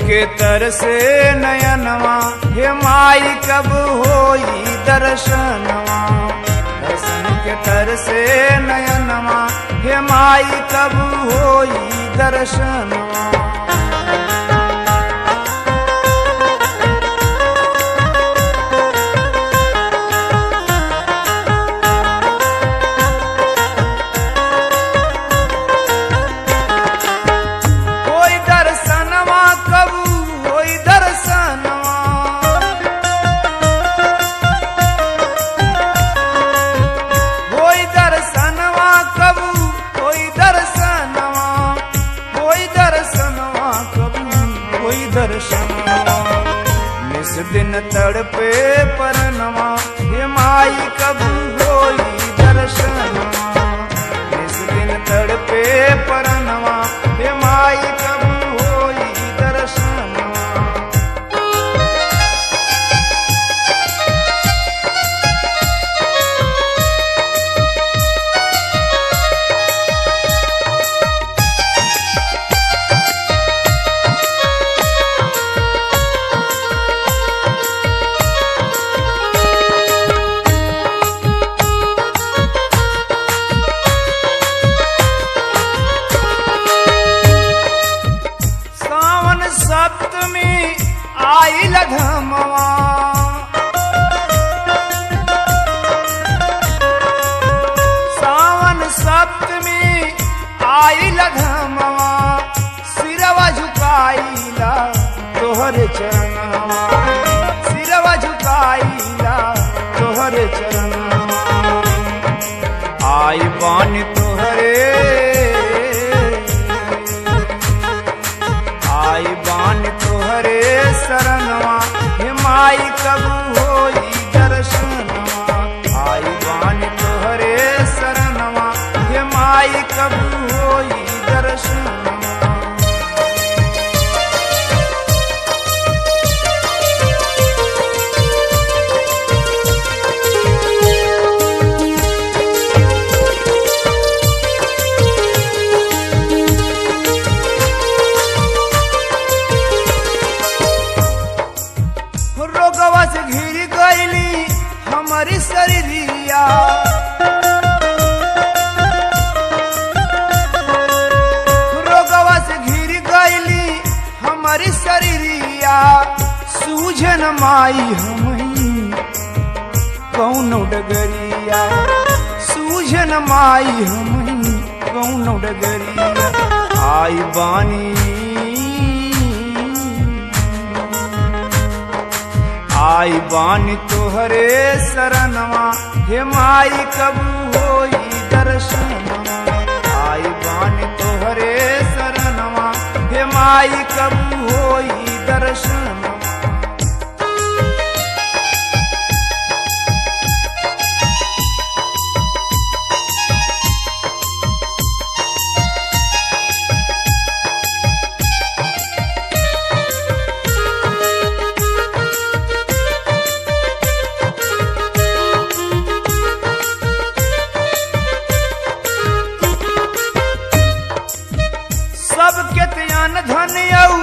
के तरसे नयनवा, हे माई कब होई दर्शनवा। दर्शन के तरसे नयनवा, हे माई कब होई दर्शनवा। निस दिन तड़पे परनवा, हे माई कब होई दर्शनवा। निस दिन तड़पे परनवा, हे माई कब होई दर्शनवा। सप्तमी आई लधमवा, सावन सप्तमी आई लधमवा। सिरवा झुकाईला तोहरे चरणवा, सिरवा झुकाईला तोहरे चरणवा। आई बानी तोहरे, आई बानी तोहरे शरणवा, हे माई कब होई दर्शनवा। आई बानी तोहरे शरणवा, हे माई कब होई दर्शनवा। रोगवा से घिर गईली हमारी शरीरिया, रोगवा से घिर गईली हमारी शरीरिया। सूझन माई हमही कौनो डगरिया, सूझन माई हमही कौनो डगरिया। आई बानी, आई बानी तोहरे शरणवा, हे माई कब होई दर्शनवा। आई बानी तोहरे शरणवा, हे माई कब होई दर्शनवा। सबके त्यान धन यऊ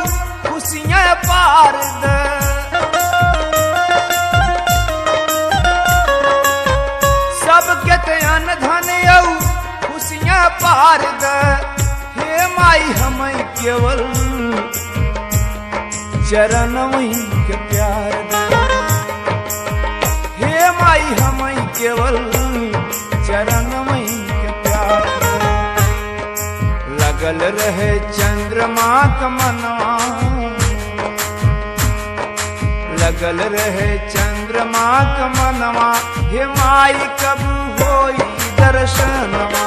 खुशियां पार द, सबके त्यान धन यऊ खुशियां पार द। हे माई हमें केवल चरणवई के प्यार द, हे माई हमें केवल चरणवई के प्यार द। लगल रहे चंद्रमा कमनवा, लगल रहे चंद्रमा कमनवा, हे माई कब होई दर्शनवा।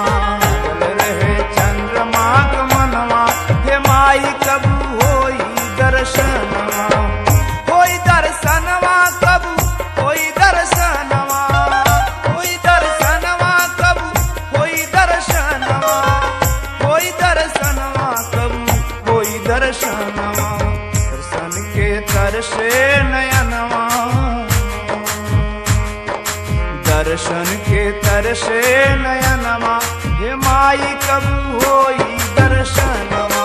लगल रहे चंद्रमा कमनवा, हे माई कब होई दर्शनवा। होई दर्शनवा कब होई दर्शनवा, होई दर्शनवा कब होई दर्शनवा, होई दर्शनवा कब होई दर्शनवा। दर्शन के तरसे नयनवा, दर्शन के तरसे नयनवा, हे माई कब होई दर्शनवा।